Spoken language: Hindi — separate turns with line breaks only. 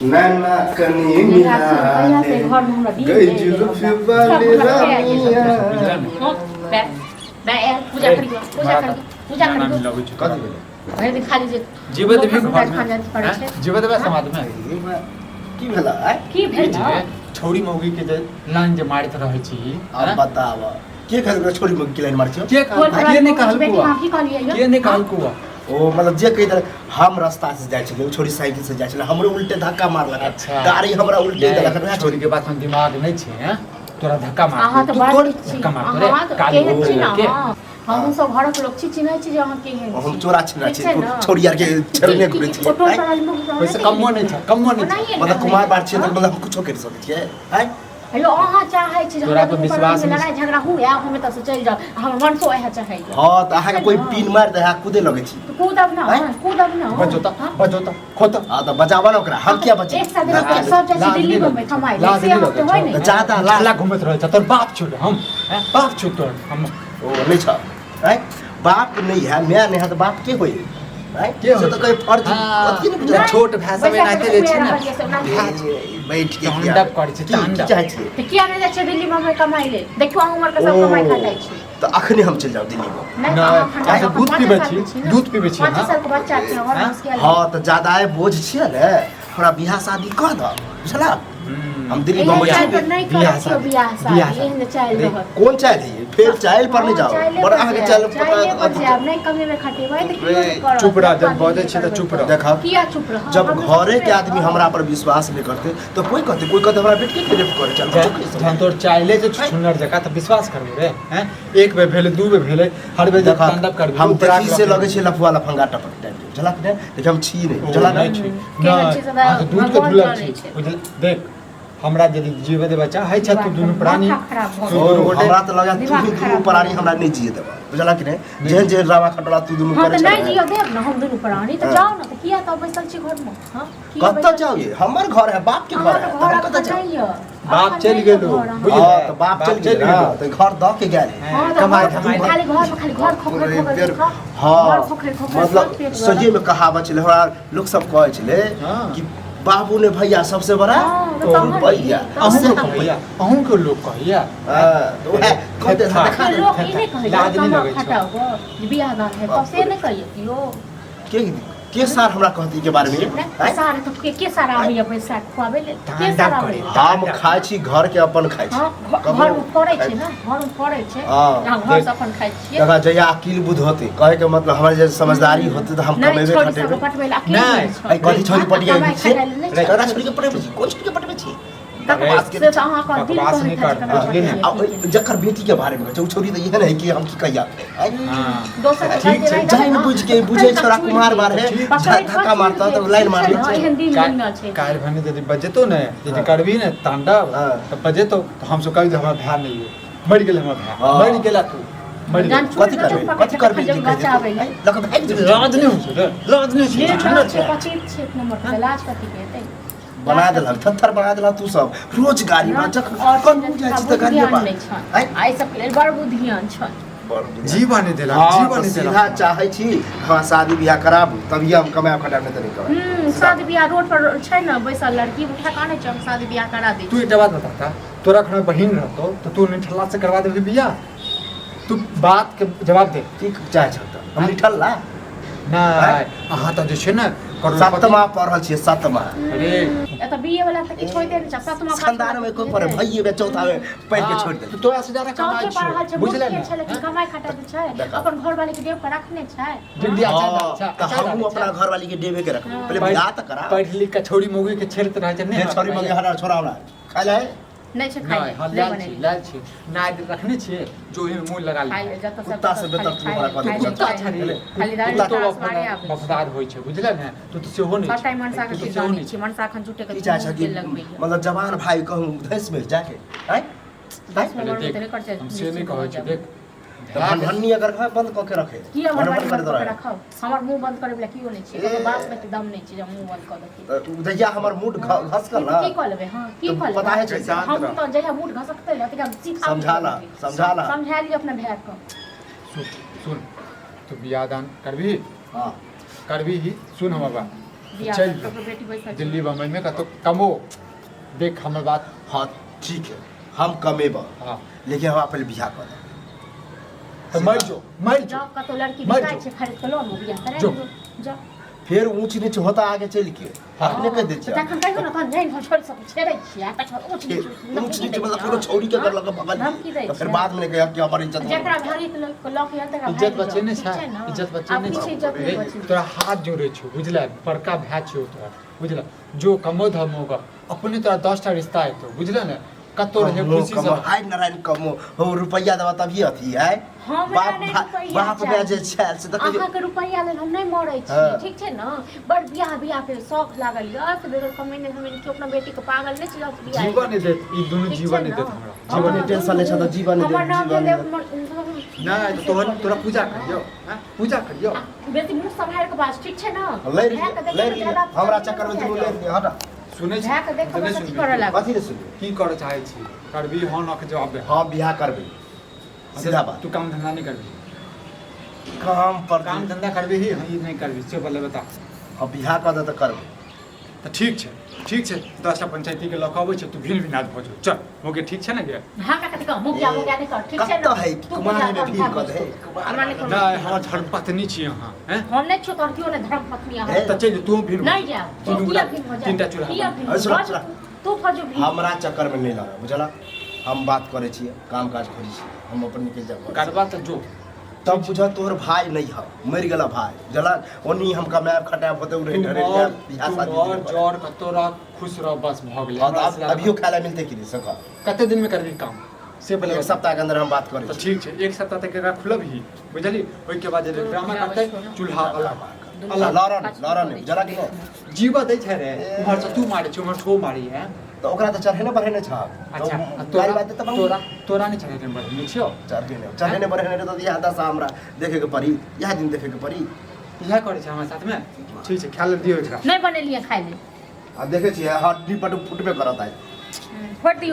नैना कनी मिला दे गई जुल्फी वाली रानिया
पूजा करियो
कथी
भरि दिन खाली जे
जीवत भी
पड़े छै
जीवत बा समाज में
की भेला
की भेल
छौड़ी मौगी के जे लाइन जे मारत रहै छी
अब बताव के कहल छोरी मौगी के लाइन मार छियो
के नहीं कहल कुआ
की कहलियै
के नहीं कहल कुआ
ओ मतलब जे कहि दे हम रास्ता से जाय छलिए छोरी साइकिल से जाय छले हमरो उल्टे धक्का मारलक
अच्छा
गाड़ी हमरा उल्टे देलक ना
छोरी के बात में दिमाग नहीं छै हैं तोरा धक्का मार
अहाँ तऽ बड़
धक्का मार रे
काली के हम सब घरक लोग छी चिन्है छी जे अहाँ के हैं
हम चोरा छिना छी छोरी यार के छेड़ने घुरे छी
वैसे कमो नहीं छै
मतलब कुमार बात छी त मतलब कुछो कर सकै छियै हैं
हेलो अहाँ चाहै छी
तोरा पर विश्वास
लड़ाई झगड़ा हुए हम त से चल जाओ हम मन सो आहा चाहै
हां त अहाँ के कोई पीन मार दे कूदे लगे छी
कूदब ना
बजोता खोता
हां त बचावा न ओकरा हम क्या बचे
एक साथ सब जैसे दिल्ली में कमाई से हम तो होय नहीं
ज्यादा
लाला घुमत रहै छ तोर बाप छोड़ हम बाप छोड़ तोर हम
ओ नहीं छ हैं बाप नहीं है मैं नहीं है तो बाप के होई
के
से तो कोई फर्ज अथी नहीं बुझा
छोट भाषा में नाते जे छै ना
बैठ के
तांडव करै छै तांडव
चाहै छी
त किया नहीं जाय छै दिल्ली में कमाई ले देखियो हमर के सब कमाई खा जाय छै
तो अखनी हम चल जाओ दिल्ली में
नहीं दूध पीबे छी दूध पीबे छी
5 साल के बच्चा छै और मुश्किल
हां तो ज्यादा है बोझ छियै ने थोड़ा बियाह शादी कर द बुझला हम दिल्ली बम्बई
से नहीं करियो बियाह शादी एहन चाइल रहत
कौन चाइल है फिर चाइल पर नहीं जाओ बड़ा आगे चाइल पता
अब नहीं कमे में खटेबै त की कर
चुप रह जब बजे छै त चुप रह
देखा
किया चुप रह
जब घरे के आदमी हमरा पर विश्वास नहीं करते तो कोई कहते हमरा बेटी के रेप करे चल
हम तोर चाइले जे छुनर जका त विश्वास करबो रे हैं एक बेर भेले दू बेर भेले हर बेर जब तांडव करबो
हम देखी से लगे छै लफुआ लफंगा टपक टाइप बुझला कि नहीं हम छी नहीं बुझला
नहीं दूध के धुलल छी बुझल देख हमरा यदि जीवे दे बच्चा है छ तू दुनु प्राणी
हमरा त लगा तू दुनु प्राणी हमरा नहीं जिए देबा बुझला कि नहीं जेहन जे रावा खटला तू दुनु करे
छ नहीं जियो देब ना हम दुनु प्राणी त जाओ ना त किया त बैसल छी घर में हां
कत्ता जाओगे हमर घर है बाप के घर है हम कत्ता जाओ
बाप चल गेलो
हां तो बाप चल गेलो त घर द के गेल
कमाई खाली घर खोखर
हां मतलब सजे में कहावत छले हमरा लोग सब कहै छले कि बाबू ने भैया सबसे बड़ा रुपया
अहूं के लोग कहैया
तो है कहते
देखा लोग ई नहीं कहै लाज नहीं लगे खटाओ बियाह दान है तो से नहीं कहियो कियो
के सार हमरा कहती के बारे में
सार तो के सारा आबैया पैसा खुआबे ले के सारा
हम खाइ छी घर के अपन खाइ छी
घर में पड़ै छै ना घर में पड़ै छै जहां घर से अपन खाइ छी
देखा जया अकील बुध होते कहे के मतलब हमरा जे समझदारी होते तो हम कमेबे खटेबे नहीं कथि छोरी पटिया छै करा छोरी के पटबे छी कोन छोरी के पटबे छी
से अहाँ का दिल
नहीं कर
जकर बेटी के बारे में छोरी तो यह नहीं कि हम की कहिया
दोसर
ठीक छै जाइन बुझ के बुझे छोरा कुमार बारे धक्का मारता तो लाइन मार
एहन दिल नहीं छै
काल भने यदि बजेतो ने यदि करबी ने तांडव त बजेतो तो हम सब कहि हमरा ध्यान नहीं है मर गेल हमरा मर गेला तू
कथी करबे लक भाग
राज नहीं हो राज नहीं
छै 25 नंबर के लाज कथी के हेतै
बना देलक थत्थर बना देलक तू सब रोज गाड़ी में जख कौन जाय छी त गाड़ी में
आई सब लेल बड़ बुद्धियान छ
जीवन नहीं देला जीवन नहीं देला
सीधा चाहे छी हां शादी बियाह कराबू तभी हम कमाए खटाब नहीं त नहीं करब
शादी बियाह रोड पर छै ना बैसल लड़की उठा काने छ हम शादी बियाह करा दे
तू एकटा बात बता तोरा खना बहिन रहतो तो तू नहीं ठल्ला से करवा देबी बियाह तू बात के जवाब दे
की चाहे छ हम निठल ला
नहीं अहाँ तो जे छै ना
सप्तमा पढ़ल छी सप्तमा
अरे
एत बीए वाला त छोड़ दे न सप्तमा
खानदान में कोई पर भइए बे चौथा में पढ़ के छोड़ दे
तू तोरा से ज्यादा कमाई
पढ़ल
छै
छै बुझले ने छै लेकिन कमाई खटा छै अपन घर वाले के देव के रखने छै
जिंदगी अच्छा
त हम अपना घर वाली के देवे के रख पहले बियाह त करा
पढ़ लिख के छोड़ी मोगी के छेड़त रह छै
नहीं छोरी मगे हरा छोरा हमरा खा ले
नहीं छै खाई
लाल छी नाद रखने छिए जो ही मुंह लगा ले
कुत्ता से बेतर तू हमरा कह दे
कुत्ता छाड़ी ले
खाली रात मारे आबे
वफादार होय छै बुझले ने तू तो सेहो नहीं
छै मनसा के जानी छी मनसा खन जुटे के
लगबे मतलब जवान भाई कहूं धैस में जाके हैं
हम से नहीं कहै छै देख
धन्नी अगर खा बंद क के रखे
की हमर बंद कर रखौ हमर मुंह बंद करे वाला कियो नहीं छै तो बात में त दम नहीं छै जे मुंह बंद कर दे
तू दैया हमर मूड घस कर ना
की कह लेबे हां की कह लेबे
पता है छै
हम तो जहिया मूड घसकते ले त हम सीखा समझा ली अपना भैया को
सुन तू बियाह दान करबी
हां
करबी ही सुन हमर बात
बियाह
चल
तो बेटी पैसा
दिल्ली बम्बई में का तो कमो देख हमर बात
हाँ ठीक है हम कमेबा
हाँ
लेकिन हम पहले बियाह कर
तो मर
जाओ का तो लड़की
मर
बिकाई
जो।
छे खरीद के लो न बियाह करे
जो।
जा
फिर ऊंच नीच होता आगे चल के अपने कह दे
तो तखन कहियो न तहन जाइन छोड़ सब छेड़ै छियै तखन ऊंच
नीच मतलब कोनो छौरी के कर लगा बगल
धमकी दै
तो फिर
छै।
बाद में कह कि हमारी इज्जत
जेकरा भारी के लॉक या तकरा
इज्जत बचे ने छै इज्जत बचे ने
अपनी इज्जत नहीं बचे
तोरा हाथ जोड़े छौ बुझला बड़का भाई छौ तोरा बुझला जो कमो धमोगा अपने तोरा 10 टा रिश्ता है तो बुझला ने कतो रहे खुशी से
हाय नारायण कमो हो रुपया देवा तभी अथी है
हम
बाप में जे छैल से त
अहाँ के रुपया लेल हम नहीं मरै छी ठीक छै न बड़ बियाह के शौक लागल य से बेगर कमेने हमें के अपना बेटी के पागल नहीं छियै बियाह
जीवन नहीं देत ई दोनों जीवन नहीं देत हमरा
जीवन में टेंशन ले छ त जीवन
हमर नाम
जीवन
ले
नहीं तो तोरा पूजा करियो हां पूजा करियो
बेटी मुंह संभाल के पास ठीक छै न
ले हमरा चक्कर में तू ले हट
सुनै छी
भए के देख के कथि करे लाग
कथी रे सुन
की करे चाहे छी करबी हां न के जवाब दे
हां बियाह करबे सीधा बात
तू काम धंधा नहीं करबी
काम पर
काम धंधा करबी ही हम नहीं करबी से पहले बता
अब बियाह कर दे त करबे
तो ठीक छै 10टा पंचायती के लकाबै छै तू भिन भिनाद भऽ जो चल होगे ठीक छै ना गे
हां का कथि मुंह क्या नहीं कर ठीक छै
कत है कुमार में भीड़ कर दे
नहीं हम धर्म पत्नी छी अहाँ हैं
हम नहीं छो तोर क्यों ने धर्म पत्नी
ए,
तो चल तू भिन
नहीं जा
तीनटा चूल्हा
तू फजो भी
हमरा चक्कर में नहीं लगा बुझला हम बात करे छियै काम काज करै छी हम अपन निकल जाब
करबा तो जो
तब बुझा तोहर भाई नहीं है मर गेला भाई जला ओनी हम कमाएब खटाएब होते रहे ढरे बियाह शादी
और जोर कतोरा खुश रह बस भ गेलै
अभियो खाला मिलते कि नहीं सका
कते दिन में करबी काम से पहले
एक सप्ताह के अंदर हम बात करें
तो ठीक छै एक सप्ताह तक एकरा खुलब ही बुझली ओइ के बाद जे ड्रामा करते चूल्हा अलग
लड़न जरा कि
जीवा दै छै रे उमर से तू मारे छै उमर ठो मारी है
तो ओकरा त चढ़े बढ़े छ
अच्छा
तोरा बात त
तोरा नहीं चढ़े दिन बढ़े छियो
चढ़े बढ़े तो यह दशा हमरा देखे के पड़ी यह दिन देखे के पड़ी
इहा करे छै हमरा साथ में ठीक छै ख्याल दियो एकरा
नहीं बनेलिए खाइ ले
आ देखे छियै हड्डी पटु फुटबे करत है
फोड़ दियो